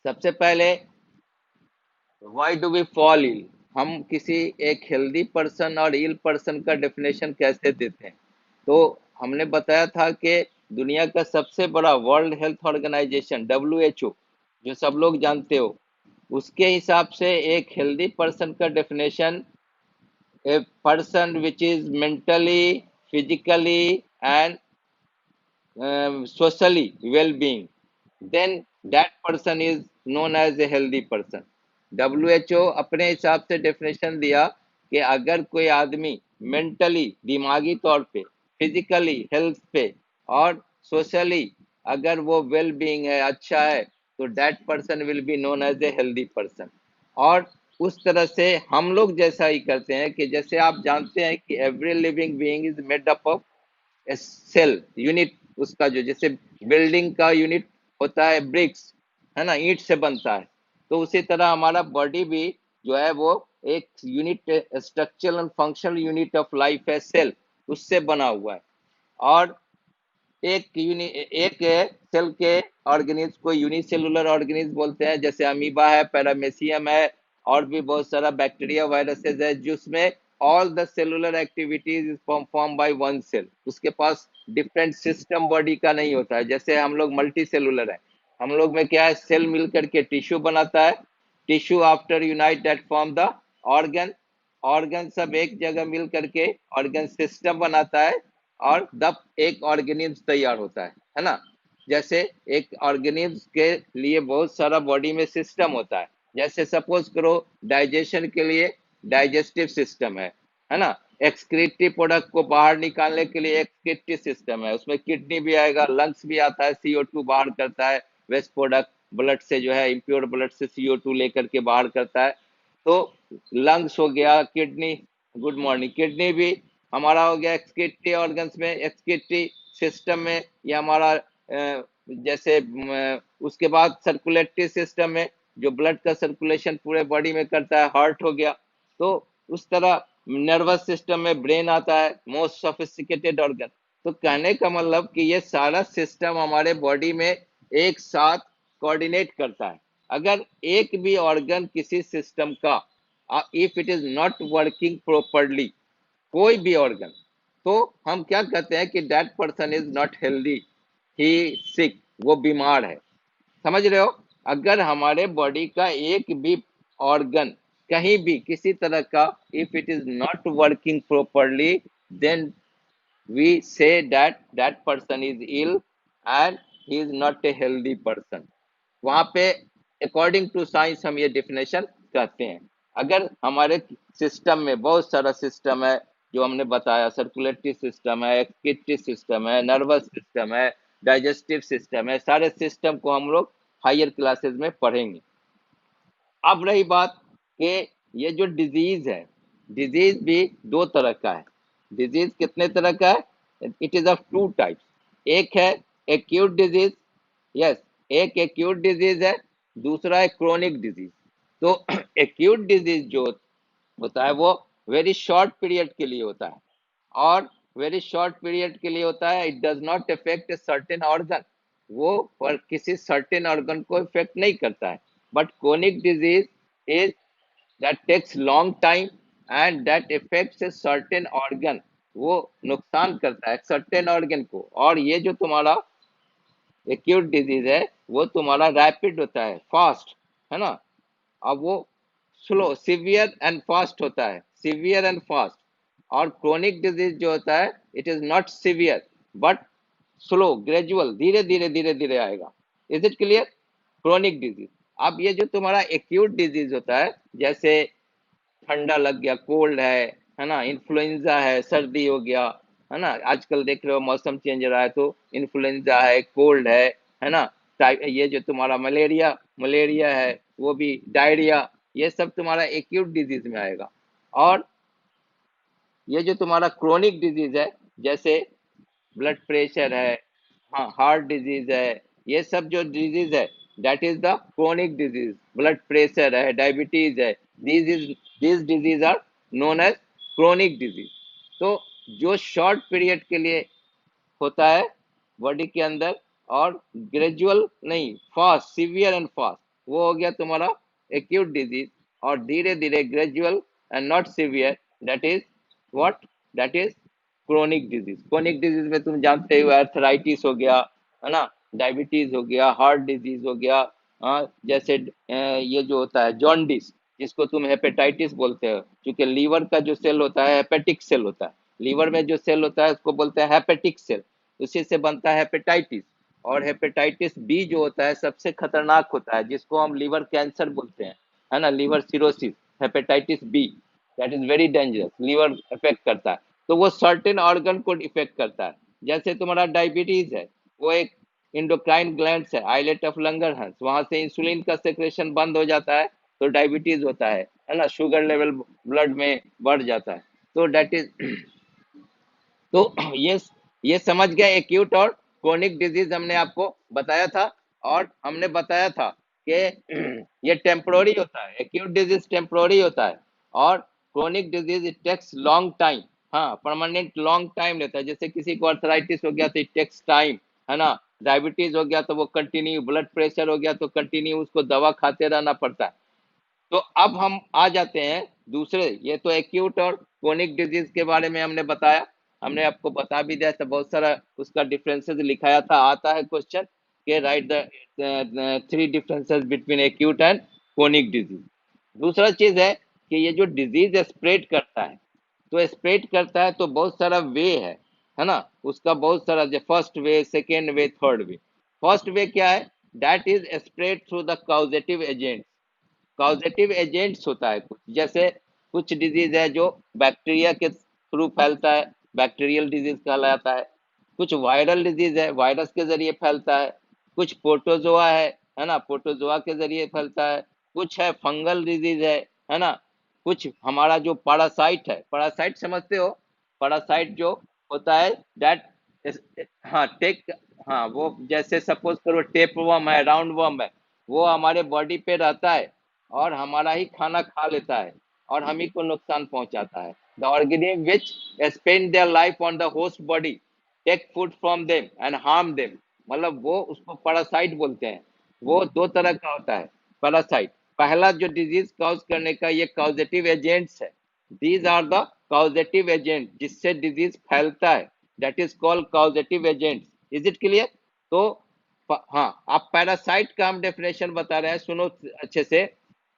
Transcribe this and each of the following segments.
सबसे पहले why do we fall ill, हम किसी एक हेल्दी पर्सन और इल पर्सन का डेफिनेशन कैसे देते हैं। तो हमने बताया था कि दुनिया का सबसे बड़ा वर्ल्ड हेल्थ ऑर्गेनाइजेशन WHO, जो सब लोग जानते हो, उसके हिसाब से एक हेल्दी पर्सन का definition, a person which is mentally, physically, and socially well-being, then that person is known as a healthy person. WHO अपने हिसाब से डेफिनेशन दिया कि अगर कोई आदमी मेंटली, दिमागी तौर पे, फिजिकली हेल्थ पे, और सोशली अगर वो वेल बीइंग है, अच्छा है, तो that person will be known as a healthy person. और उस तरह से हम लोग जैसा ही करते हैं कि जैसे आप जानते हैं कि every living being is made up of cell unit, उसका जो जैसे बिल्डिंग का यूनिट होता है ब्रिक्स, है ना, ईंट से बनता है, तो उसी तरह हमारा बॉडी भी जो है वो एक unit, structural and functional unit of life है, सेल, उससे बना हुआ है। और एक सेल के ऑर्गेनिज्म को यूनिसेलुलर ऑर्गेनिज्म बोलते हैं, जैसे अमीबा है, पैरामेसियम है, और भी बहुत सारा बैक्टीरिया, वायरसेस है, जिसमें all the cellular activities is perform by one cell. उसके पास डिफरेंट सिस्टम बॉडी का नहीं होता है, जैसे हम लोग मल्टी सेलुलर है। हम लोग में क्या है, सेल मिल करके टिश्यू बनाता है, tissue after unite that form the organ, organ सब एक जगह मिल करके ऑर्गन सिस्टम बनाता है, और तब एक ऑर्गेनिज्म तैयार होता है ना। जैसे एक ऑर्गेनिज्म के लिए बहुत सारा बॉडी में सिस्टम होता है, जैसे सपोज करो डाइजेशन के लिए डाइजेस्टिव सिस्टम है ना। एक्सक्रीटिव प्रोडक्ट को बाहर निकालने के लिए एक्सक्रीटिव सिस्टम है, उसमें किडनी भी आएगा, लंग्स भी आता है, CO2 बाहर करता है, वेस्ट प्रोडक्ट ब्लड से जो है, इम्प्योर ब्लड से CO2 लेकर के बाहर करता है। तो लंग्स हो गया, किडनी, गुड मॉर्निंग, किडनी भी हमारा हो गया एक्सक्रीटरी ऑर्गन्स में, एक्सक्रीटरी सिस्टम में, ये हमारा जैसे उसके बाद सर्कुलेटरी सिस्टम में, जो ब्लड का सर्कुलेशन पूरे बॉडी में करता है, हार्ट हो गया। तो उस तरह नर्वस सिस्टम में ब्रेन आता है, मोस्ट सोफिस्टिकेटेड ऑर्गन। तो कहने का मतलब कि ये सारा सिस्टम हमारे बॉडी में एक साथ कोऑर्डिनेट करता है। अगर एक भी ऑर्गन किसी सिस्टम का, if it is not working properly, कोई भी ऑर्गन, तो हम क्या कहते हैं कि that person is not healthy, he sick, वो बीमार है। समझ रहे हो। अगर हमारे बॉडी का एक भी ऑर्गन कहीं भी किसी तरह का, if it is not working properly, then we say that that person is ill and he is not a healthy person। वहां पे अकॉर्डिंग टू साइंस हम ये डिफिनेशन कहते हैं। अगर हमारे सिस्टम में बहुत सारा सिस्टम है, जो हमने बताया, सर्कुलेटरी सिस्टम है, एक्सक्रीटरी सिस्टम है, नर्वस सिस्टम है, डाइजेस्टिव सिस्टम है, सारे सिस्टम को हम लोग हायर क्लासेस में पढ़ेंगे। अब रही बात कि ये जो डिजीज है, डिजीज भी दो तरह का है। डिजीज कितने तरह का है, it is of two types. एक है एक्यूट डिजीज, यस, एक एक्यूट डिजीज है, दूसरा है क्रोनिक डिजीज। तो एक्यूट डिजीज जो होता है वो वेरी शॉर्ट पीरियड के लिए होता है, और वेरी शॉर्ट पीरियड के लिए होता है, it does not effect a certain organ, वो पर किसी सर्टेन ऑर्गन को इफेक्ट नहीं करता है। But chronic disease is that takes long time and that affects a certain organ, वो नुकसान करता है सर्टेन ऑर्गन को। और ये जो तुम्हारा एक्यूट डिजीज है वो तुम्हारा रैपिड होता है, फास्ट, है ना। अब वो स्लो, सीवियर एंड फास्ट होता है, सीवियर एंड फास्ट। और क्रोनिक डिजीज जो होता है, it is not severe but slow, gradual, धीरे धीरे धीरे धीरे आएगा। Is it clear. Chronic disease. अब ये जो तुम्हारा एक्यूट डिजीज होता है, जैसे ठंडा लग गया, कोल्ड है ना, इन्फ्लुएंजा है, सर्दी हो गया, है ना, आजकल देख रहे हो मौसम चेंज हो रहा है, तो इन्फ्लुएंजा है, कोल्ड है ना, ये जो तुम्हारा मलेरिया मलेरिया है, वो भी डायरिया, ये सब तुम्हारा एक्यूट डिजीज में आएगा। और ये जो तुम्हारा क्रोनिक डिजीज है, जैसे ब्लड प्रेशर है, हाँ, हार्ट डिजीज है, ये सब जो डिजीज है, that is the chronic disease. Blood pressure है, डायबिटीज है, these disease are known as chronic disease. तो जो शॉर्ट पीरियड के लिए होता है बॉडी के अंदर, और ग्रेजुअल नहीं, फास्ट, सीवियर एंड फास्ट, वो हो गया तुम्हारा एक्यूट डिजीज। और धीरे धीरे gradual and not severe, that is what, that is chronic disease. Chronic disease में तुम जानते हो आर्थराइटिस हो गया, है ना, डायबिटीज हो गया, हार्ट डिजीज हो गया, हाँ, जैसे ये जो होता है जॉन्डिस, जिसको तुम हेपेटाइटिस बोलते हो, क्योंकि लीवर का जो सेल होता है हेपेटिक सेल होता है, लीवर में जो सेल होता है उसको बोलते हैं हेपेटिक सेल, उसी से बनता है हेपेटाइटिस। और हेपेटाइटिस बी जो होता है सबसे खतरनाक होता है, जिसको हम लीवर कैंसर बोलते हैं, है ना, liver cirrhosis, hepatitis B, that is very dangerous, liver effect करता है। तो वो सर्टेन ऑर्गन को इफेक्ट करता है। जैसे तुम्हारा डायबिटीज है, वो एक इंडोक्राइन ग्लैंड्स है, आइलेट ऑफ लंगरहंस, वहां से इंसुलिन का सेक्रेशन बंद हो जाता है, तो डायबिटीज होता है ना, शुगर लेवल ब्लड में बढ़ जाता है। तो दैट इज, तो ये समझ गए एक्यूट और क्रोनिक डिजीज हमने आपको बताया था। और हमने बताया था कि ये टेम्पोररी होता है, एक्यूट डिजीज टेम्पोररी होता है, और chronic disease it takes long time, हाँ, परमानेंट लॉन्ग टाइम लेता है। जैसे किसी को अर्थराइटिस हो गया तो इट टेक्स टाइम, है ना, डायबिटीज हो गया तो वो कंटिन्यू, ब्लड प्रेशर हो गया तो कंटिन्यू उसको दवा खाते रहना पड़ता है। तो अब हम आ जाते हैं दूसरे, ये तो एक्यूट और क्रोनिक डिजीज के बारे में हमने बताया, हमने आपको बता भी दिया था, बहुत सारा उसका डिफरेंसेस लिखाया था, आता है क्वेश्चन के right the three differences between acute and chronic disease. दूसरा चीज है कि ये जो डिजीज स्प्रेड करता है, तो स्प्रेड करता है तो बहुत सारा वे है ना, उसका बहुत सारा, जो first way, second way, third way. First way क्या है, that is spread through the causative agent. Causative agents होता है कुछ, जैसे कुछ डिजीज है जो बैक्टीरिया के थ्रू फैलता है, बैक्टीरियल डिजीज कहलाता है। कुछ वायरल डिजीज है, वायरस के जरिए फैलता है। कुछ प्रोटोजोआ है ना, प्रोटोजोआ के जरिए फैलता है। कुछ है फंगल डिजीज है ना। कुछ हमारा जो पैरासाइट है, पैरासाइट समझते हो, पैरासाइट जो होता है दैट, हाँ टेक, हाँ वो जैसे सपोज करो टेप वर्म है, राउंड वर्म है, वो हमारे बॉडी पे रहता है और हमारा ही खाना खा लेता है और हम ही को नुकसान पहुंचाता है। The organism which spend their life on the host body take food from them and harm them, मतलब वो उसको पैरासाइट बोलते हैं। वो दो तरह का होता है पैरासाइट। पहला जो डिजीज कॉज करने का, ये कॉजेटिव एजेंट्स है, these are the causative agent जिससे डिजीज फैलता है, that is called causative agents. Is it clear? तो हाँ, आप पैरासाइट का हम डेफिनेशन बता रहे हैं, सुनो अच्छे से,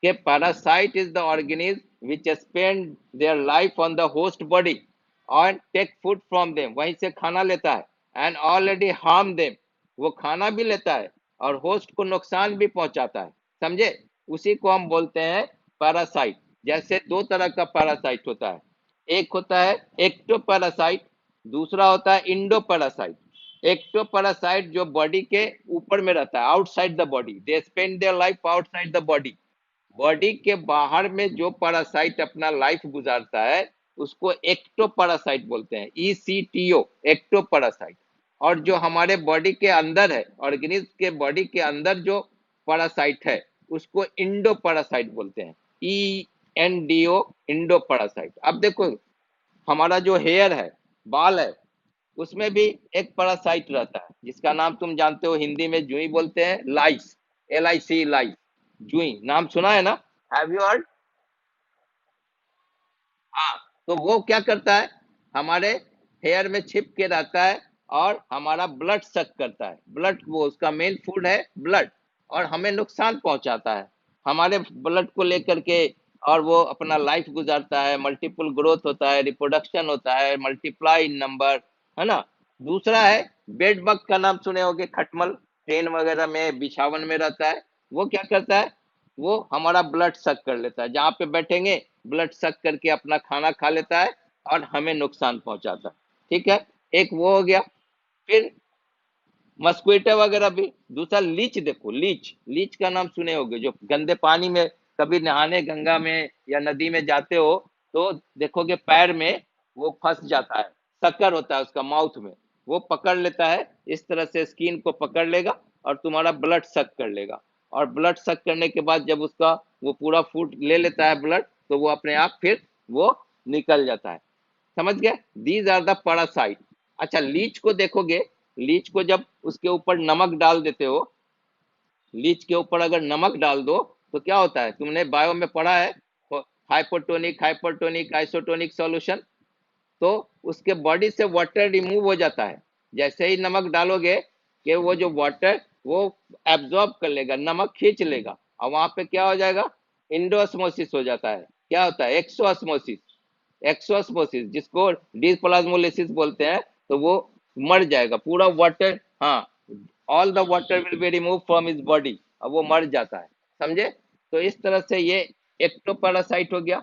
कि parasite is the organism which spend their life on the host body और टेक फूड फ्रॉम देम, वहीं से खाना लेता है, एंड ऑलरेडी हार्म देम, वो खाना भी लेता है और होस्ट को नुकसान भी पहुंचाता है, समझे? उसी को हम बोलते हैं पैरासाइट। जैसे दो तरह का पैरासाइट होता है, एक होता है एक्टोपैरासाइट, दूसरा होता है इंडोपैरासाइट। एक्टोपैरासाइट जो बॉडी के ऊपर में रहता है, outside the body, they spend their life outside the body. Body के बाहर में जो पैरासाइट अपना लाइफ गुजारता है उसको एक्टोपैरासाइट बोलते हैं, ECTO, एक्टोपैरासाइट। और जो हमारे बॉडी के अंदर है, ऑर्गेनिज्म के बॉडी के अंदर जो पैरासाइट है उसको इंडोपैरासाइट बोलते हैं, ENDO, इंडोपैरासाइट। अब देखो, हमारा जो हेयर है, बाल है, उसमें भी एक पैरासाइट रहता है जिसका नाम तुम जानते हो, हिंदी में जुई बोलते हैं, लाइस, LIC, लाइस, जुई, नाम सुना है ना? Have you heard? हाँ। तो वो क्या करता है, हमारे हेयर में छिप के रहता है और हमारा ब्लड सक करता है, ब्लड, वो उसका मेन फूड है ब्लड, और हमें नुकसान पहुंचाता है हमारे ब्लड को लेकर के। और वो अपना लाइफ गुजारता है, मल्टीपल ग्रोथ होता है, रिप्रोडक्शन होता है, मल्टीप्लाई इन नंबर, है ना। दूसरा है बेड बग, का नाम सुने होगे, खटमल, ट्रेन वगैरह में, बिछावन में रहता है। वो क्या करता है, वो हमारा ब्लड सक कर लेता है, जहां पे बैठेंगे ब्लड सक करके अपना खाना खा लेता है और हमें नुकसान पहुंचाता है। ठीक है, एक वो हो गया। फिर मस्क्वीटो वगैरह भी। दूसरा लीच, देखो लीच, लीच का नाम सुने होगे, जो गंदे पानी में कभी नहाने गंगा में या नदी में जाते हो तो देखोगे पैर में वो फंस जाता है, शक्कर होता है उसका माउथ में, वो पकड़ लेता है, इस तरह से स्किन को पकड़ लेगा और तुम्हारा ब्लड सक कर लेगा। और ब्लड सक करने के बाद जब उसका वो पूरा फूड ले लेता है ब्लड, तो वो अपने आप फिर वो निकल जाता है, समझ गए? These are the parasite. अच्छा, लीच को देखोगे, लीच को जब उसके ऊपर नमक डाल देते हो, लीच के ऊपर अगर नमक डाल दो तो क्या होता है, तुमने बायो में पढ़ा है, हाइपोटोनिक, हाइपरटोनिक, आइसोटोनिक सॉल्यूशन। तो उसके बॉडी से वाटर रिमूव हो जाता है। जैसे ही नमक डालोगे कि वो जो वाटर वो एब्जॉर्ब कर लेगा, नमक खींच लेगा, और वहां पे क्या हो जाएगा, इंडोस्मोसिस हो जाता है। क्या होता है, एक्सोस्मोसिस। एक्सोस्मोसिस जिसको डिप्लाज्मोलिसिस बोलते हैं, तो वो मर जाएगा पूरा वाटर। हाँ, all the water will be remove from his body, अब वो मर जाता है। समझे? तो इस तरह से ये एक्टोपैरासाइट हो गया।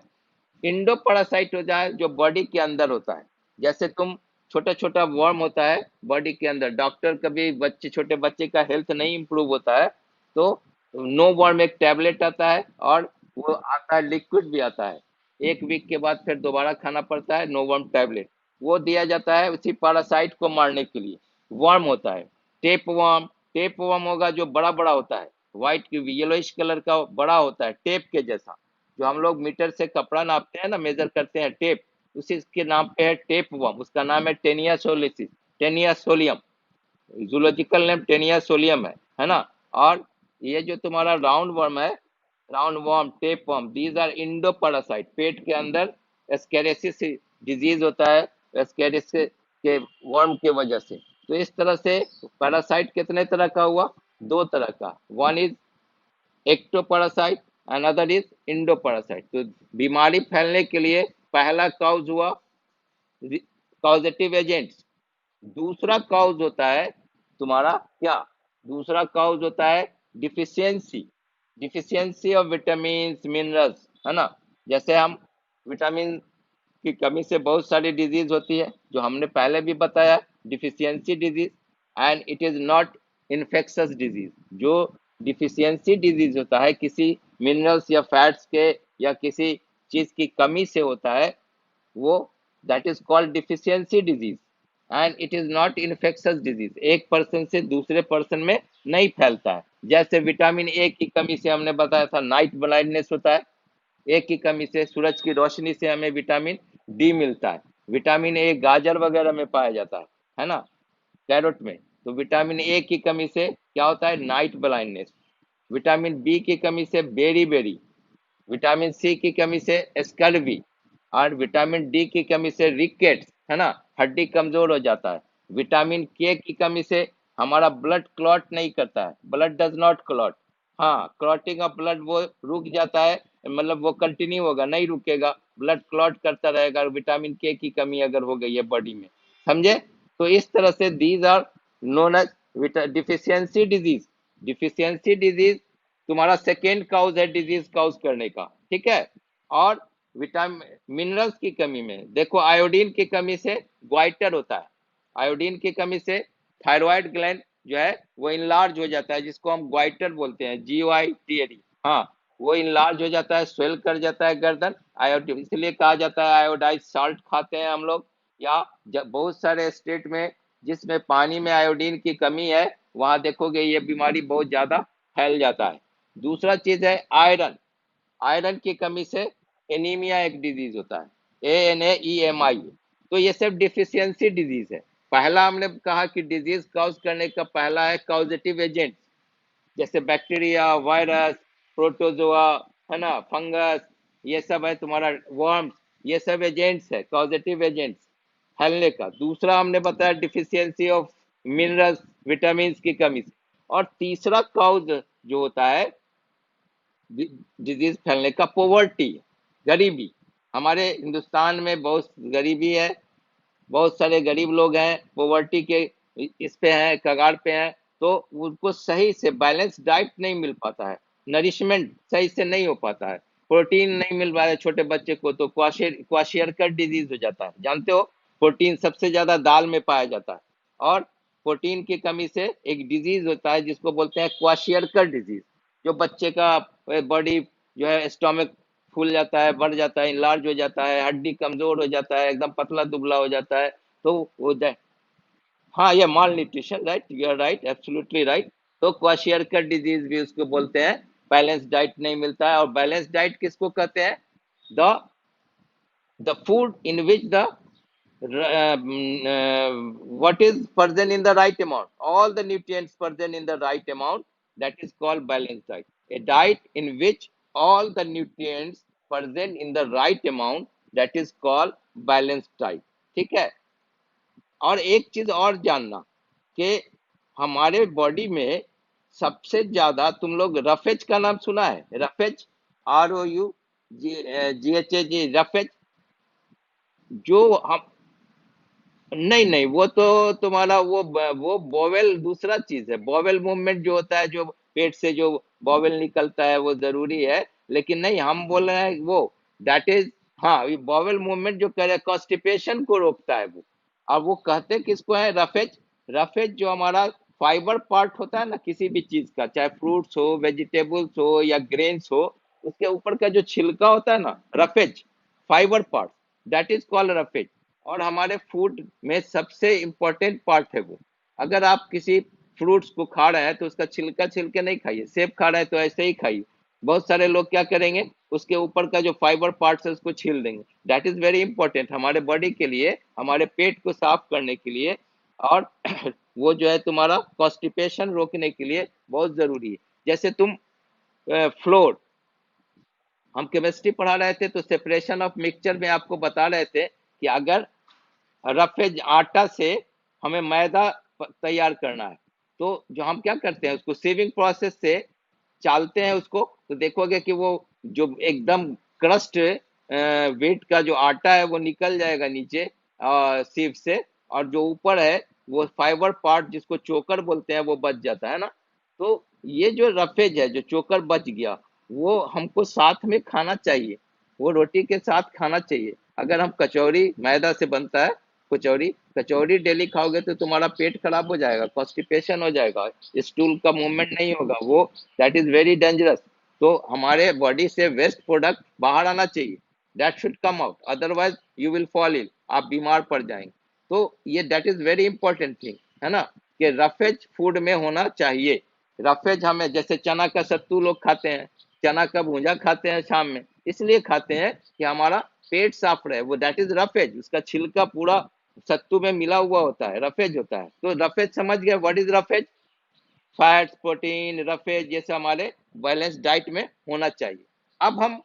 इंडो पैरासाइट हो जाए जो बॉडी के अंदर होता है। जैसे तुम, छोटा छोटा वर्म होता है बॉडी के अंदर, डॉक्टर कभी बच्चे, छोटे बच्चे का हेल्थ नहीं इंप्रूव होता है तो नो वर्म एक टैबलेट आता है, और वो आता है लिक्विड भी आता है, 1 वीक के बाद फिर दोबारा खाना पड़ता है, नो वर्म टैबलेट। वो दिया जाता है उसी पैरासाइट को मारने के लिए। वर्म होता है टेप वर्म। टेप वर्म होगा जो बड़ा बड़ा होता है, व्हाइट येलोइश कलर का बड़ा होता है, टेप के जैसा। जो हम लोग मीटर से कपड़ा नापते हैं ना, मेजर करते हैं टेप, उसी के नाम पे है टेप वर्म। उसका नाम है टेनिया सोलिसिस, Taenia solium. Zoological name Taenia solium है ना। और ये जो तुम्हारा राउंड वर्म है, roundworm, tapeworm, these are endoparasite. पेट के अंदर एस्केरेसिस डिजीज होता है, एस्केरेसिस के वर्म के वजह से। तो इस तरह से पैरासाइट कितने तरह का हुआ, 2 तरह का। One is ectoparasite, another is endoparasite. तो बीमारी फैलने के लिए पहला कॉज हुआ कॉजेटिव एजेंट्स। दूसरा कॉज होता है तुम्हारा क्या, दूसरा कॉज होता है deficiency, deficiency of vitamin minerals, है ना। जैसे हम, विटामिन की कमी से बहुत सारी डिजीज होती है जो हमने पहले भी बताया, deficiency disease. And it is not infectious disease. जो डिफिशियंसी डिजीज होता है किसी मिनरल्स या फैट्स के या किसी चीज की कमी से होता है, वो that is called deficiency disease, and it is not infectious disease. एक पर्सन से दूसरे पर्सन में नहीं फैलता है। जैसे विटामिन ए की कमी से हमने बताया था नाइट ब्लाइंडनेस होता है, एक की कमी से, सूरज की रोशनी से हमें विटामिन डी मिलता है। विटामिन ए गाजर वगैरह में पाया जाता है ना, कैरोट में। तो विटामिन ए की कमी से क्या होता है, नाइट ब्लाइंडनेस। विटामिन बी की कमी से बेरी बेरी। विटामिन सी की कमी से स्कर्वी। और विटामिन डी की कमी से रिकेट्स, है ना, हड्डी कमजोर हो जाता है। विटामिन के की कमी से हमारा ब्लड क्लॉट नहीं करता है, ब्लड डज नॉट क्लॉट। हाँ, क्लॉटिंग ऑफ ब्लड वो रुक जाता है, मतलब वो कंटिन्यू होगा, नहीं रुकेगा, ब्लड क्लॉट करता रहेगा विटामिन के की कमी अगर हो गई है बॉडी में। समझे? तो इस तरह से these are known as deficiency disease. Deficiency disease तुम्हारा सेकेंड काउज है डिजीज काउज करने का, ठीक है। और विटामिन मिनरल्स की कमी में देखो, आयोडीन की कमी से ग्वाइटर होता है। आयोडीन की कमी से थायराइड ग्लैंड जो है वो इनलार्ज हो जाता है, जिसको हम ग्वाइटर बोलते हैं, GYTED। हाँ, वो इनलार्ज हो जाता है, स्वेल कर जाता है गर्दन। आयोडीन इसलिए कहा जाता है आयोडाइज साल्ट खाते हैं हम लोग। या जब बहुत सारे स्टेट में जिसमें पानी में आयोडीन की कमी है, वहां देखोगे ये बीमारी बहुत ज्यादा फैल जाता है। दूसरा चीज है आयरन। आयरन की कमी से एनीमिया एक डिजीज होता है, ANAEMI। तो ये सब डिफिशियंसी डिजीज है। पहला हमने कहा कि डिजीज कॉज करने का पहला है कॉजेटिव एजेंट, जैसे बैक्टीरिया, वायरस, प्रोटोजोआ, है ना, फंगस, ये सब है तुम्हारा, वर्म्स, ये सब एजेंट्स है, कॉजेटिव एजेंट्स फैलने का। दूसरा हमने बताया डिफिशियंसी ऑफ मिनरल्स, विटामिन की कमी से। और तीसरा कॉज जो होता है डिजीज फैलने का, पोवर्टी, गरीबी। हमारे हिंदुस्तान में बहुत गरीबी है, बहुत सारे गरीब लोग हैं, पोवर्टी के इस पे हैं, कगार पे हैं। तो उनको सही से बैलेंस डाइट नहीं मिल पाता है, नरिशमेंट सही से नहीं हो पाता है, प्रोटीन नहीं मिल रहा है छोटे बच्चे को, तो क्वाशियरकर डिजीज हो जाता है। जानते हो, प्रोटीन सबसे ज्यादा दाल में पाया जाता है। और प्रोटीन की कमी से एक डिजीज होता है जिसको बोलते हैं क्वाशियरकर डिजीज, जो बच्चे का बॉडी जो है, स्टोमक फूल जाता है, बढ़ जाता है, इंलार्ज हो जाता है, हड्डी कमजोर हो जाता है, एकदम पतला दुबला हो जाता है। तो वो हाँ, ये malnutrition, right, you are right, absolutely right. तो क्वाशियरकर डिजीज भी उसको बोलते हैं, बैलेंस डाइट नहीं मिलता है। और बैलेंस डाइट किसको कहते हैं, the the food in which the what is present in the right amount, all the nutrients present in the right amount that is called balanced diet. A diet in which all the nutrients present in the right amount, that is called balanced diet. ठीक है। और एक चीज और जानना कि हमारे body में सबसे ज्यादा, तुम लोग रफेज का नाम सुना है? Roughage, ROUGHAG, roughage. जो हम, नहीं नहीं, वो तो तुम्हारा वो बोवेल दूसरा चीज है। बोवेल मूवमेंट जो होता है, जो पेट से जो बोवेल निकलता है, वो जरूरी है। लेकिन नहीं, हम बोल रहे हैं वो, दैट इज, हाँ, ये बोवेल मूवमेंट जो करे कॉन्स्टिपेशन को रोकता है वो। और वो कहते किसको है? रफेज। रफेज जो हमारा फाइबर पार्ट होता है ना किसी भी चीज का, चाहे फ्रूट्स हो, वेजिटेबल्स हो या ग्रेन्स हो, उसके ऊपर का जो छिलका होता है ना, roughage, fibre part, that is called roughage. और हमारे फूड में सबसे इंपॉर्टेंट पार्ट है वो। अगर आप किसी फ्रूट्स को खा रहे हैं तो उसका छिलका छिल के नहीं खाइए। सेब खा रहे हैं तो ऐसे ही खाइए। बहुत सारे लोग क्या करेंगे, उसके ऊपर का जो फाइबर पार्ट है उसको छील देंगे। दैट इज वेरी इंपॉर्टेंट हमारे बॉडी के लिए, हमारे पेट को साफ करने के लिए। और वो जो है तुम्हारा कॉन्स्टिपेशन रोकने के लिए बहुत जरूरी है। जैसे तुम फ्लोर, हम केमिस्ट्री पढ़ा रहे थे तो सेपरेशन ऑफ मिक्सचर में आपको बता रहे थे कि अगर रफेज आटा से हमें मैदा तैयार करना है, तो जो हम क्या करते हैं, उसको सीविंग प्रोसेस से चालते हैं उसको, तो देखोगे कि वो जो एकदम क्रस्ट वेट का जो आटा है वो निकल जाएगा नीचे सीव से। और जो ऊपर है वो फाइबर पार्ट, जिसको चोकर बोलते हैं, वो बच जाता है ना। तो ये जो रफेज है, जो चोकर बच गया, वो हमको साथ में खाना चाहिए। वो रोटी के साथ खाना चाहिए। अगर हम कचौरी, मैदा से बनता है कचौरी, कचौरी डेली खाओगे तो तुम्हारा पेट खराब हो जाएगा, कॉन्स्टिपेशन हो जाएगा, स्टूल का मूवमेंट नहीं होगा वो, दैट इज वेरी डेंजरस। तो हमारे बॉडी से वेस्ट प्रोडक्ट बाहर आना चाहिए, that should come out, otherwise you will fall ill, आप बीमार पड़ जाएंगे। तो ये that is very important thing है ना, कि रफेज फूड में होना चाहिए। रफेज हमें, जैसे चना का सत्तू लोग खाते हैं, चना का भूंजा खाते हैं शाम में, इसलिए खाते हैं कि हमारा पेट साफ रहे। वो दैट इज रफेज, उसका छिलका पूरा सत्तू में मिला हुआ होता है, रफेज होता है। तो रफेज समझ गया, what is roughage? Fats, protein, roughage, ये सब हमारे बैलेंस डाइट में होना चाहिए। अब हम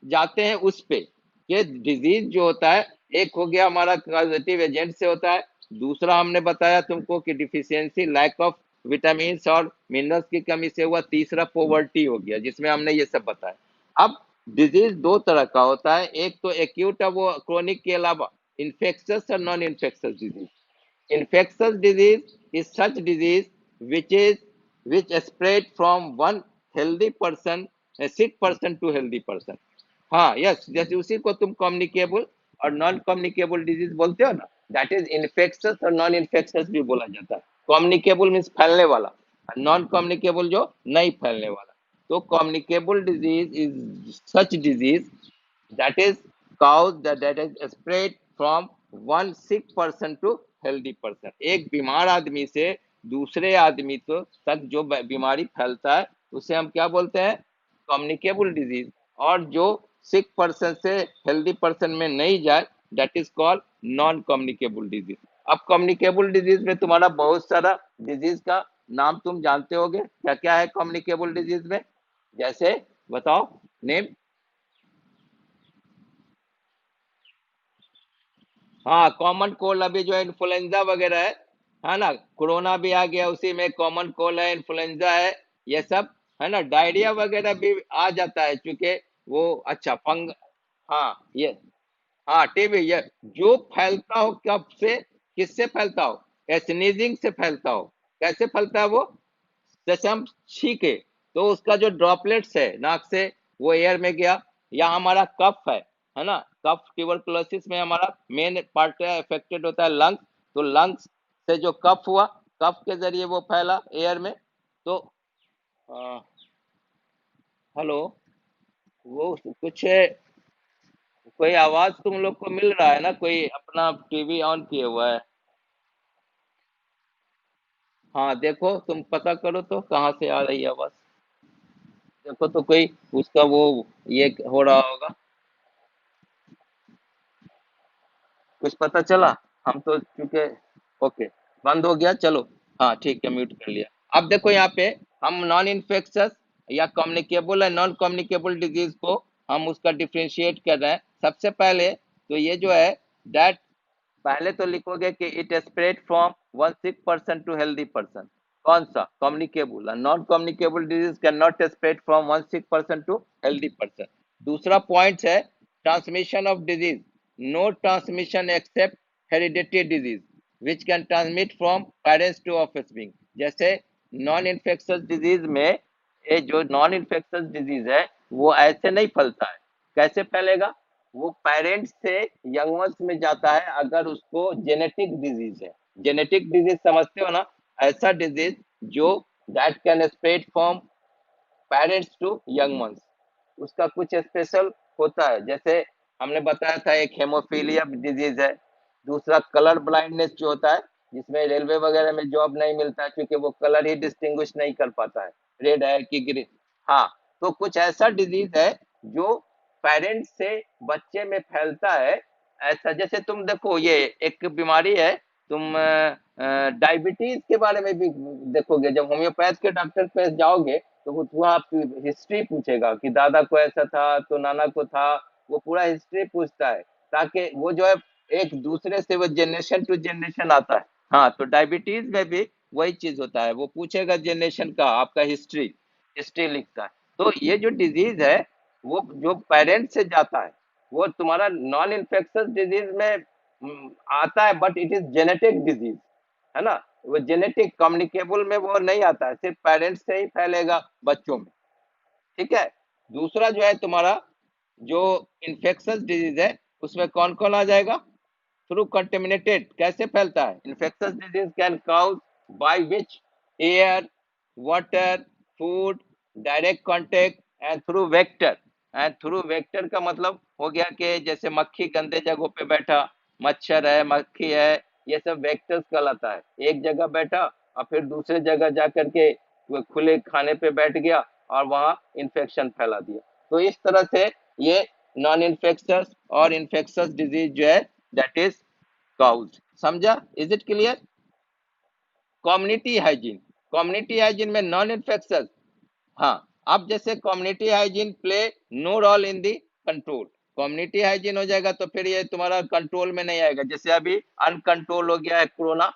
जाते हैं उस पे, कि डिजीज जो होता है, एक हो गया हमारा पॉजिटिव एजेंट से होता है, दूसरा हमने बताया तुमको कि डिफिशियंसी, लैक ऑफ विटामिन और मिनरल्स की कमी से हुआ, तीसरा पोवर्टी हो गया, जिसमें हमने ये सब बताया। अब डिजीज दो तरह का होता है, एक तो एक्यूट है, वो क्रोनिक के अलावा इन्फेक्शस और non infectious disease. Infectious disease is such disease which is which spread from one healthy person, a sick person to healthy person. हाँ, यस, जैसे उसी को तुम कम्युनिकेबल और नॉन कम्युनिकेबल डिजीज बोलते हो ना, दैट इज इन्फेक्शस और नॉन इन्फेक्शस भी बोला जाता है। कम्युनिकेबल मीन्स फैलने वाला, नॉन कम्युनिकेबल जो नहीं फैलने वाला। तो communicable disease is such disease that is that is spread from one sick person to healthy person। एक बीमार आदमी से दूसरे आदमी तो तक जो बीमारी फैलता है, उसे हम क्या बोलते हैं? Communicable disease. और जो सिक पर्सन से हेल्दी पर्सन में नहीं जाए, that is called non communicable disease. अब कम्युनिकेबल डिजीज में तुम्हारा बहुत सारा डिजीज का नाम तुम जानते होगे, क्या क्या है कम्युनिकेबल डिजीज में? जैसे बताओ नेम। हाँ, कॉमन कोल्ड, अभी जो इन्फ्लुएंजा वगैरह है ना, कोरोना भी आ गया, उसी में कॉमन कोल्ड है, इन्फ्लुएंजा है, ये सब है ना। डायरिया वगैरह भी आ जाता है, क्योंकि वो, अच्छा, फंग, हाँ ये, हाँ टीबी, ये जो फैलता हो कब से, किससे फैलता हो? स्नीजिंग से फैलता हो। कैसे फैलता है वो? जैसे हम छींके, तो उसका जो ड्रॉपलेट्स है नाक से, वो एयर में गया। या हमारा कफ है ना, कफ ट्यूबरकुलोसिस में हमारा मेन पार्ट अफेक्टेड होता है लंग्स। तो लंग्स से जो कफ हुआ, कफ के जरिए वो फैला एयर में। तो हेलो, वो कुछ, कोई आवाज तुम लोग को मिल रहा है ना? कोई अपना टीवी ऑन किए हुआ है? हाँ देखो, तुम पता करो तो कहाँ से आ रही है आवाज। देखो तो कोई उसका वो ये हो रहा होगा, कुछ पता चला? हम तो चूंकि, ओके, बंद हो गया, चलो। हाँ ठीक है, म्यूट कर लिया। अब देखो यहाँ पे हम नॉन इन्फेक्शस या कम्युनिकेबल या नॉन कम्युनिकेबल डिजीज को हम उसका डिफ्रेंशिएट कर रहे हैं। सबसे पहले तो ये जो है दैट, पहले तो लिखोगे कि it spread from one sick person to healthy person. कौन सा? Communicable. Non communicable disease can not spread from one sick person to healthy person. दूसरा पॉइंट है transmission of disease, no transmission except hereditary disease which can transmit from parents to offspring. जैसे non infectious disease में, ये जो non infectious disease है वो ऐसे नहीं फैलता है। कैसे फैलेगा? वो पेरेंट्स से यंग वंस में जाता है अगर उसको जेनेटिक डिजीज है। जेनेटिक डिजीज समझते हो ना? ऐसा डिजीज जो that can spread from parents to young ones, उसका कुछ स्पेशल होता है। जैसे हमने बताया था एक हेमोफीलिया डिजीज है, दूसरा कलर ब्लाइंडनेस जो होता है, जिसमें रेलवे वगैरह में जॉब नहीं मिलता है क्योंकि वो कलर ही डिस्टिंग्विश नहीं कर पाता है, रेड है कि ग्रीन। हाँ, तो कुछ ऐसा डिजीज है जो पेरेंट्स से बच्चे में फैलता है। ऐसा जैसे तुम देखो, ये एक बीमारी है, तुम डायबिटीज के बारे में भी देखोगे। जब होम्योपैथ के डॉक्टर पे जाओगे तो वो आपकी हिस्ट्री पूछेगा कि दादा को ऐसा था तो नाना को था, वो पूरा हिस्ट्री पूछता है ताकि वो जो है एक दूसरे से वो जनरेशन टू जनरेशन आता है। हाँ, तो डायबिटीज में भी वही चीज होता है, वो पूछेगा जनरेशन का आपका हिस्ट्री, हिस्ट्री लिखता है। तो ये जो डिजीज है वो जो पेरेंट्स से जाता है, वो तुम्हारा नॉन इन्फेक्शस डिजीज में आता है, but it is genetic disease, है ना? वो जेनेटिक, कम्युनिकेबल में वो नहीं आता है, सिर्फ पेरेंट्स से ही फैलेगा बच्चों में। ठीक है। दूसरा जो है तुम्हारा जो इन्फेक्शस डिजीज है, उसमें कौन कौन आ जाएगा? Through contaminated. कैसे फैलता है? Infectious disease can cause by which? Air, water, food, direct contact and through vector. And through vector का मतलब हो गया कि जैसे मक्खी गंदे जगहों पे बैठा, मच्छर है, मक्खी है, ये सब वेक्टर्स कहलाता है। एक जगह बैठा और फिर दूसरे जगह जाकर के वो खुले खाने पे बैठ गया और वहां इन्फेक्शन फैला दिया। तो इस तरह से ये नॉन इन्फेक्शस और इन्फेक्शस डिजीज जो है दैट इज काउज। समझा? Is it clear? Community hygiene, community hygiene में नॉन इन्फेक्शस। हाँ, अब जैसे community hygiene play no role in the control, community hygiene हो जाएगा तो फिर ये तुम्हारा कंट्रोल में नहीं आएगा। जैसे अभी अनकंट्रोल हो गया है कोरोना,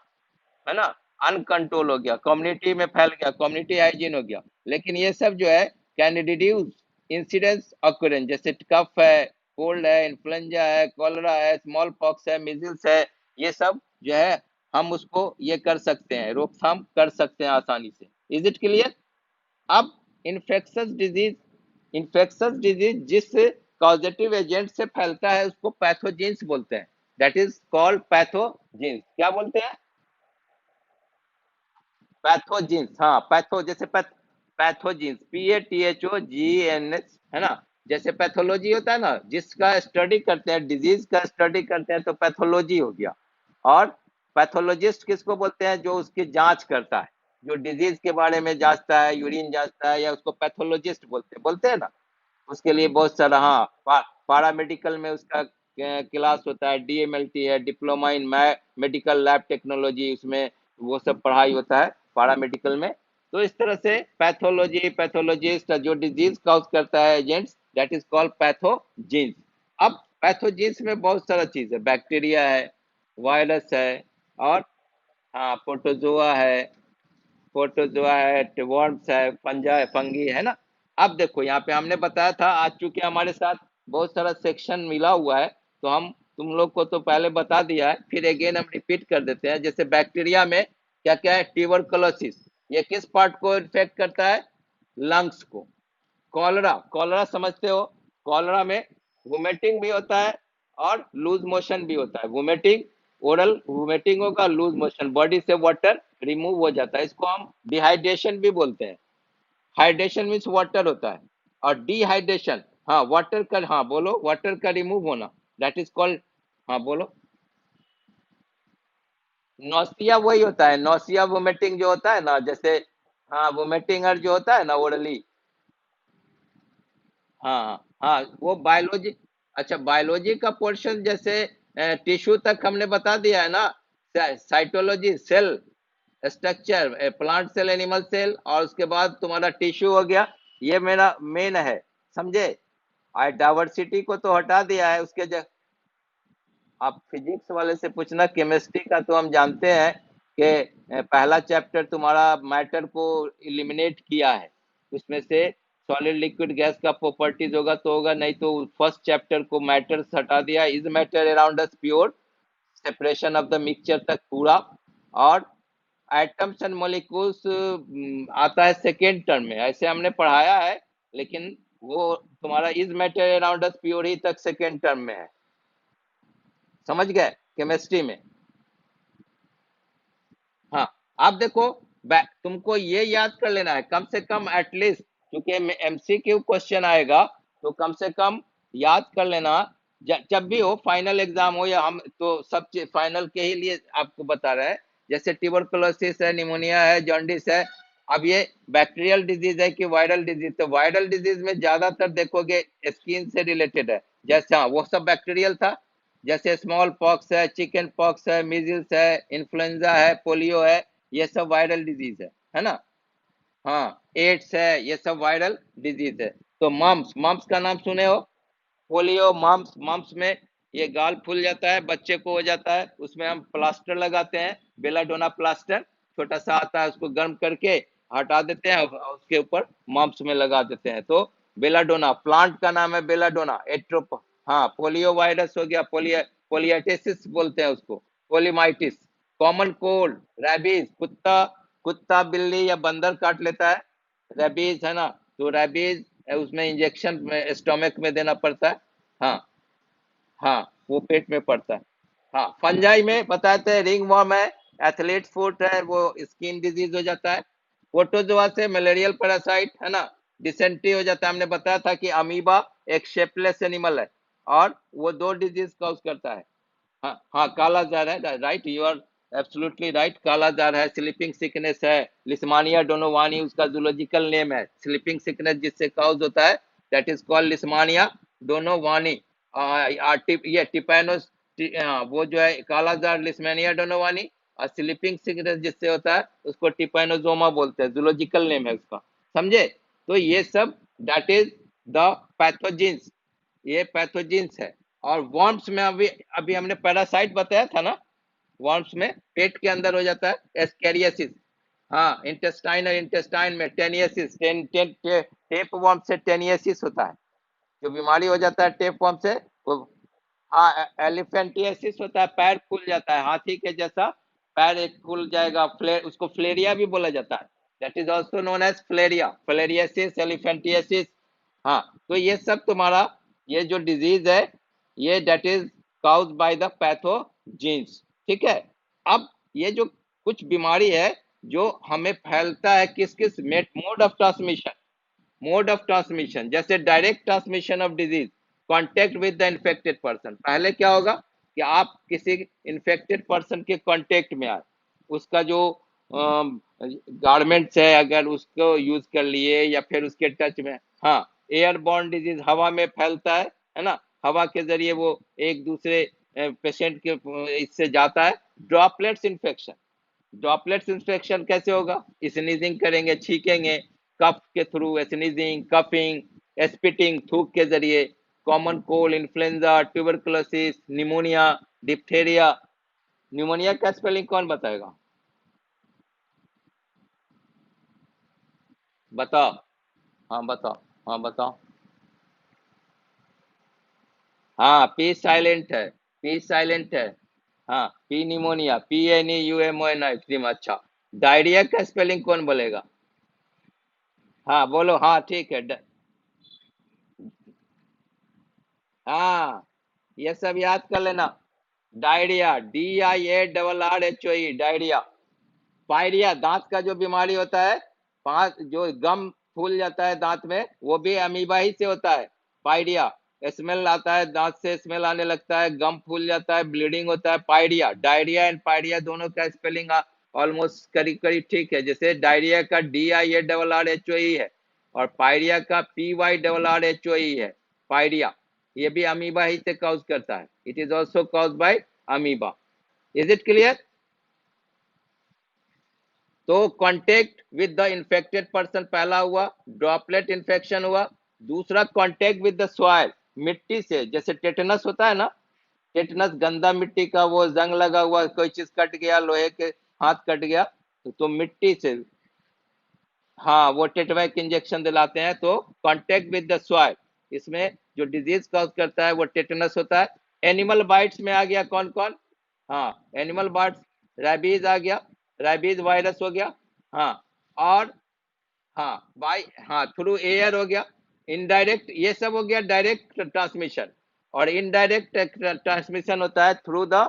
है ना? अनकंट्रोल हो गया, कम्युनिटी में फैल गया, कम्युनिटी हाइजीन हो गया। लेकिन ये सब जो है कैन रिड्यूस इंसिडेंस ऑकरेंस, जैसे कफ है, कोल्ड है, इन्फ्लुएंजा है, कॉलरा है, स्मॉल पॉक्स है, मिजल्स है, ये सब जो है हम उसको ये कर सकते हैं, रोकथाम कर सकते हैं आसानी से। Is it clear? अब इन्फेक्शस डिजीज, इन्फेक्शस डिजीज जिस कॉजेटिव एजेंट से फैलता है उसको पैथोजेंस बोलते हैं। That is called pathogens. क्या बोलते हैं? पैथोजेंस। हाँ, पैथो जैसे पैथोजेंस, PATHOGENS, है ना? जैसे पैथोलॉजी होता है ना, जिसका स्टडी करते हैं, डिजीज का स्टडी करते हैं, तो पैथोलॉजी हो गया। और पैथोलॉजिस्ट किसको बोलते हैं? जो उसकी जांच करता है, जो डिजीज के बारे में जांचता है, यूरिन जांचता है, या उसको पैथोलॉजिस्ट बोलते हैं ना। उसके लिए बहुत सारा, हाँ, पारामेडिकल में उसका क्लास होता है, DMLT है, diploma in medical lab technology, उसमें वो सब पढ़ाई होता है पारामेडिकल में। तो इस तरह से पैथोलॉजी, पैथोलॉजिस्ट जो डिजीज कॉज करता है agents, that is called pathogens. अब पैथोजेंस में बहुत सारा चीज है, बैक्टीरिया है, वायरस है, और हाँ, प्रोटोजोआ है, प्रोटोजोआ है, वर्म्स है, फंजा है, फंगी है ना। अब देखो यहाँ पे हमने बताया था, आज चूंकि हमारे साथ बहुत सारा सेक्शन मिला हुआ है, तो हम तुम लोग को तो पहले बता दिया है, फिर अगेन हम रिपीट कर देते हैं। जैसे बैक्टीरिया में क्या क्या है? ट्यूबरकुलोसिस, ये किस पार्ट को इन्फेक्ट करता है? लंग्स को। कॉलरा, कॉलरा समझते हो? कॉलरा में वोमिटिंग भी होता है और लूज मोशन भी होता है। वोमिटिंग, ओरल वोमिटिंग होगा, लूज मोशन, बॉडी से वाटर रिमूव हो जाता है, इसको हम डिहाइड्रेशन भी बोलते हैं। हाइड्रेशन मीन्स वाटर होता है, और डिहाइड्रेशन, हाँ, वाटर का, हाँ बोलो, वाटर का रिमूव होना, दैट इज कॉल्ड, हाँ बोलो। नौसिया वही होता है, नौसिया वोमिटिंग जो होता है ना, जैसे, हाँ, वोमिटिंग और जो होता है ना ओरली। हाँ हाँ, वो बायोलॉजी। अच्छा, बायोलॉजी का पोर्शन जैसे टिश्यू तक हमने बता दिया है ना, cytology cell, structure plant cell, animal cell, और उसके बाद तुम्हारा टिश्यू हो गया। ये मेरा मेन है, समझे। और डाइवर्सिटी को तो हटा दिया है, उसके जगह आप फिजिक्स वाले से पूछना। केमिस्ट्री का तो हम जानते हैं कि पहला चैप्टर तुम्हारा मैटर को इलिमिनेट किया है, उसमें से सॉलिड लिक्विड गैस का प्रॉपर्टीज होगा तो होगा, नहीं तो फर्स्ट चैप्टर को मैटर हटा दिया। Is matter around us pure, separation of the mixture तक पूरा। और एटम्स एंड मॉलिक्यूल्स आता है सेकेंड टर्म में, ऐसे हमने पढ़ाया है, लेकिन वो तुम्हारा is matter around us pure ही तक सेकेंड टर्म में है, समझ गए केमिस्ट्री में। हाँ, आप देखो, तुमको ये याद कर लेना है कम से कम एटलीस्ट, क्योंकि एमसीक्यू क्वेश्चन आएगा, तो कम से कम याद कर लेना। जब भी हो, फाइनल एग्जाम हो या हम तो सब चीज फाइनल के ही लिए आपको बता रहे हैं। जैसे ट्यूबरकुलोसिस है, निमोनिया है, जॉन्डिस है। अब ये बैक्टीरियल डिजीज है कि वायरल डिजीज, तो वायरल डिजीज में ज्यादातर देखोगे स्किन से रिलेटेड है। जैसे हाँ, वो सब बैक्टीरियल था, जैसे स्मॉल पॉक्स है, चिकन पॉक्स है, मीजल्स है, इन्फ्लुएंजा है, पोलियो है, ये सब वायरल डिजीज है ना। हाँ, एड्स है, ये सब वायरल डिजीज है। तो मम्स, मम्स का नाम सुने हो, पोलियो, मम्स। मम्स में ये गाल फूल जाता है, बच्चे को हो जाता है, उसमें हम प्लास्टर लगाते हैं, बेलाडोना प्लास्टर, छोटा सा आता है, उसको गर्म करके हटा देते हैं और उसके ऊपर मम्स में लगा देते हैं। तो बेलाडोना, प्लांट का नाम है बेलाडोना एट्रोप। हाँ, पोलियो वायरस हो गया, पोलियाटिसिस बोलते हैं उसको, पोलिमाइटिस। कॉमन कोल्ड, रैबीज, कुत्ता, कुत्ता बिल्ली या बंदर काट लेता है, रेबीज है ना, तो रेबीज उसमें इंजेक्शन स्टोमक में देना पड़ता है। हाँ, हाँ, वो पेट में पड़ता है। हाँ, फंजाई में बताते हैं, रिंग वर्म है, एथलीट फुट है, वो स्किन डिजीज हो जाता है। प्रोटोजोआ से मलेरियल पैरासाइट है ना, डिसेंट्री हो जाता है। हमने बताया था कि अमीबा एक शेपलेस एनिमल है, और वो दो डिजीज कॉज करता है। हाँ, हाँ, काला जार है, right, you are absolutely right, kala azar है, स्लीपिंग सिकनेस है, लिस्मानिया डोनोवानी उसका जूलॉजिकल नेम है। स्लीपिंग सिकनेस जिससे काउज होता है, that is called Leishmania donovani. ये टिपैनोस, वो जो है काला जार, लिस्मानिया डोनोवानी। और स्लीपिंग सिकनेस जिससे होता है उसको टिपैनोजोमा बोलते हैं, जूलॉजिकल नेम है उसका, समझे। तो ये सब दैट इज द पैथोजेंस, ये पैथोजेंस है। और वर्म्स में अभी अभी हमने पैरासाइट बताया था ना, वर्म्स में पेट के अंदर हो जाता है एस्केरियासिस। हाँ, इंटेस्टाइन और इंटेस्टाइन में टेनियसिस, टेप वर्म से टेनियसिस होता है, जो बीमारी हो जाता है टेप वर्म से वो। हाँ, एलिफेंटियासिस होता है, पैर फूल जाता है हाथी के जैसा, पैर एक फूल जाएगा, उसको फ्लेरिया भी बोला जाता है, that is also known as filaria, filariasis, elephantiasis. हाँ, तो ये सब तुम्हारा, ये जो डिजीज है, ये that is caused by the pathogens, ठीक है। अब ये जो कुछ बीमारी है जो हमें फैलता है, किस किस mode of transmission, mode of transmission, जैसे direct transmission of disease, contact with the infected person. पहले क्या होगा कि आप किसी इन्फेक्टेड पर्सन के कांटेक्ट में आए, उसका जो गारमेंट्स है अगर उसको यूज कर लिए, या फिर उसके टच में। हाँ, एयरबॉर्न डिजीज हवा में फैलता है ना, हवा के जरिए वो एक दूसरे पेशेंट के इससे जाता है। ड्रॉपलेट्स इन्फेक्शन, ड्रॉपलेट्स इंफेक्शन कैसे होगा, स्नीजिंग करेंगे, छींकेंगे, कफ के थ्रू, स्नीजिंग, कफिंग, स्पिटिंग, थूक के जरिए। Common cold, influenza, tuberculosis, pneumonia, diphtheria. Pneumonia का स्पेलिंग कौन बताएगा, बताओ। हाँ, बताओ। हाँ, बताओ। हाँ, पी साइलेंट है, पी साइलेंट है। हाँ, पी निमोनिया, PNEUMONI, अच्छा। डायरिया का स्पेलिंग कौन बोलेगा। हाँ, बोलो, हाँ, ठीक है। हाँ, ये सब याद कर लेना। Diarrhoea, DIARRHOE, diarrhoea. पायरिया, दांत का जो बीमारी होता है, पांच जो गम फूल जाता है दांत में, वो भी अमीबा ही से होता है। पायरिया, स्मेल आता है, दांत से स्मेल आने लगता है, गम फूल जाता है, ब्लीडिंग होता है, पायरिया। डायरिया एंड पायरिया दोनों का स्पेलिंग ऑलमोस्ट करीब करीब ठीक है। जैसे डायरिया का DIARRHOE है, और पायरिया का PYRRHOE है, पायरिया। ये भी अमीबा ही से कॉज करता है, it is also caused by amoeba. Is it clear. तो contact with the infected person पहला हुआ, ड्रॉपलेट इन्फेक्शन हुआ। दूसरा कांटेक्ट विद द सॉइल, मिट्टी से, जैसे टेटनस होता है ना, टेटनस गंदा मिट्टी का, वो जंग लगा हुआ, कोई चीज कट गया, लोहे के हाथ कट गया, तो मिट्टी से, हाँ, वो टेटवैक इंजेक्शन दिलाते हैं। तो कांटेक्ट विद द सॉइल, इसमें जो डिजीज कॉज करता है वो टेटनस होता है। एनिमल बाइट्स में आ गया कौन कौन, हाँ, एनिमल बाइट्स, रैबीज आ गया, रैबीज वायरस हो गया, हाँ, और हाँ बाई, हाँ, थ्रू एयर हो गया, इनडायरेक्ट, ये सब हो गया डायरेक्ट ट्रांसमिशन। और इनडायरेक्ट ट्रांसमिशन होता है थ्रू द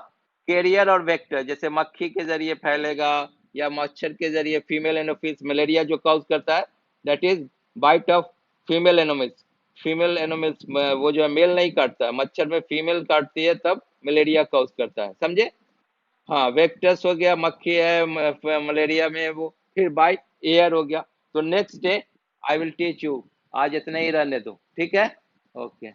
कैरियर और वेक्टर, जैसे मक्खी के जरिए फैलेगा या मच्छर के जरिए, फीमेल एनोफिल्स, मलेरिया जो कॉज करता है, that is bite of female Anopheles. Female Anopheles, वो जो है मेल नहीं काटता है, मच्छर में फीमेल काटती है तब मलेरिया कॉज करता है, समझे। हाँ, वेक्टर्स हो गया, मक्खी है मलेरिया में वो, फिर बाई एयर हो गया। तो next day I will teach you, आज इतना ही रहने दो, ठीक है, ओके।